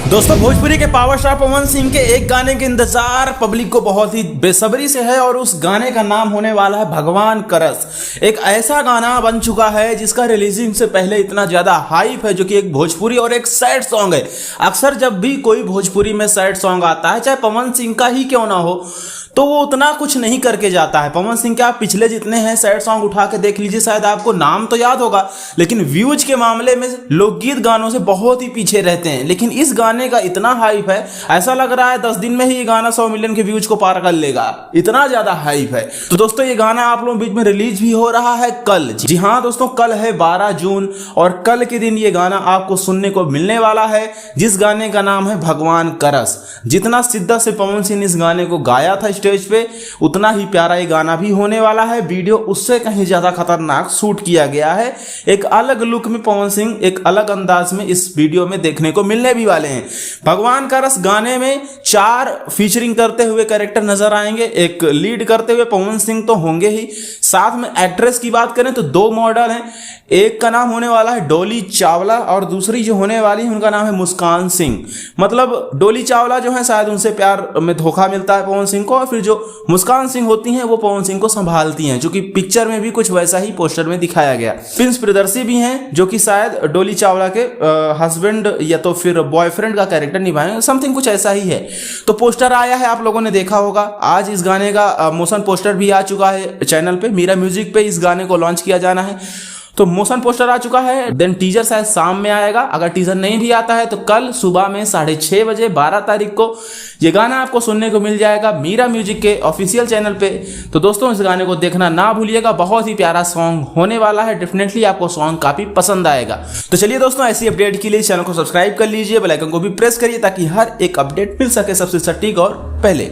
दोस्तों भोजपुरी के power star Pawan Singh के एक गाने के इंतजार पब्लिक को बहुत ही बेसब्री से है और उस गाने का नाम होने वाला है भगवान करस। एक ऐसा गाना बन चुका है जिसका रिलीजिंग से पहले इतना ज्यादा हाइप है, जो कि एक भोजपुरी और एक सैड सॉन्ग है। अक्सर जब भी कोई भोजपुरी में सैड सॉन्ग आता है, चाहे पवन सिंह का ही क्यों ना हो, तो वो उतना कुछ नहीं करके जाता है। पवन सिंह के आप पिछले जितने हैं सैड सॉन्ग उठा के देख लीजिए, शायद आपको नाम तो याद होगा, लेकिन व्यूज के मामले में लोकगीत गानों से बहुत ही पीछे रहते हैं। लेकिन इस गाने का इतना हाइप है, ऐसा लग रहा है 10 दिन में ही ये गाना 100 मिलियन के व्यूज को पार कर लेगा, इतना ज्यादा हाइप है। तो दोस्तों ये गाना आप लोगों के बीच में रिलीज भी हो रहा है कल। जी हाँ दोस्तों, कल है 12 जून और कल के दिन ये गाना आपको सुनने को मिलने वाला है, जिस गाने का नाम है भगवान करस। जितना शिद्दत से पवन सिंह ने इस गाने को गाया था स्टेज पे, उतना ही प्यारा ये गाना भी होने वाला है। वीडियो उससे कहीं ज्यादा खतरनाक शूट किया गया है। एक अलग लुक में पवन सिंह एक अलग अंदाज में इस वीडियो में देखने को मिलने भी वाले हैं। भगवान करस गाने में 4 फीचरिंग करते हुए कैरेक्टर नजर आएंगे। एक लीड करते हुए पवन सिंह तो होंगे ही, साथ में एक्ट्रेस की बात करें तो 2 मॉडल हैं। एक का नाम होने वाला है डोली चावला और दूसरी जो होने वाली है उनका नाम है मुस्कान सिंह। मतलब डोली चावला जो है शायद उनसे प्यार में धोखा मिलता है पवन सिंह को, और फिर जो मुस्कान सिंह होती हैं वो पवन सिंह को संभालती हैं, जो कि पिक्चर में भी कुछ वैसा ही पोस्टर में दिखाया गया। प्रिंस प्रियदर्शी भी हैं, जो कि शायद डोली चावला के हस्बैंड या तो फिर बॉयफ्रेंड का कैरेक्टर निभाएंगे, समथिंग कुछ ऐसा ही है। तो पोस्टर आया है, आप लोगों ने देखा होगा। आज इस गाने का मोशन पोस्टर भी आ चुका है चैनल पे, मीरा म्यूजिक पे इस गाने को लॉन्च किया जाना है। तो मोशन पोस्टर आ चुका है, देन टीजर शायद शाम में आएगा। अगर टीजर नहीं भी आता है तो कल सुबह में 6:30 बजे 12 तारीख को ये गाना आपको सुनने को मिल जाएगा मीरा म्यूजिक के ऑफिशियल चैनल पे। तो दोस्तों इस गाने को देखना ना भूलिएगा, बहुत ही प्यारा सॉन्ग होने वाला है। डेफिनेटली आपको सॉन्ग काफी पसंद आएगा। तो चलिए दोस्तों, ऐसी अपडेट के लिए चैनल को सब्सक्राइब कर लीजिए, बेल आइकन को भी प्रेस करिए ताकि हर एक अपडेट मिल सके सबसे सटीक और पहले।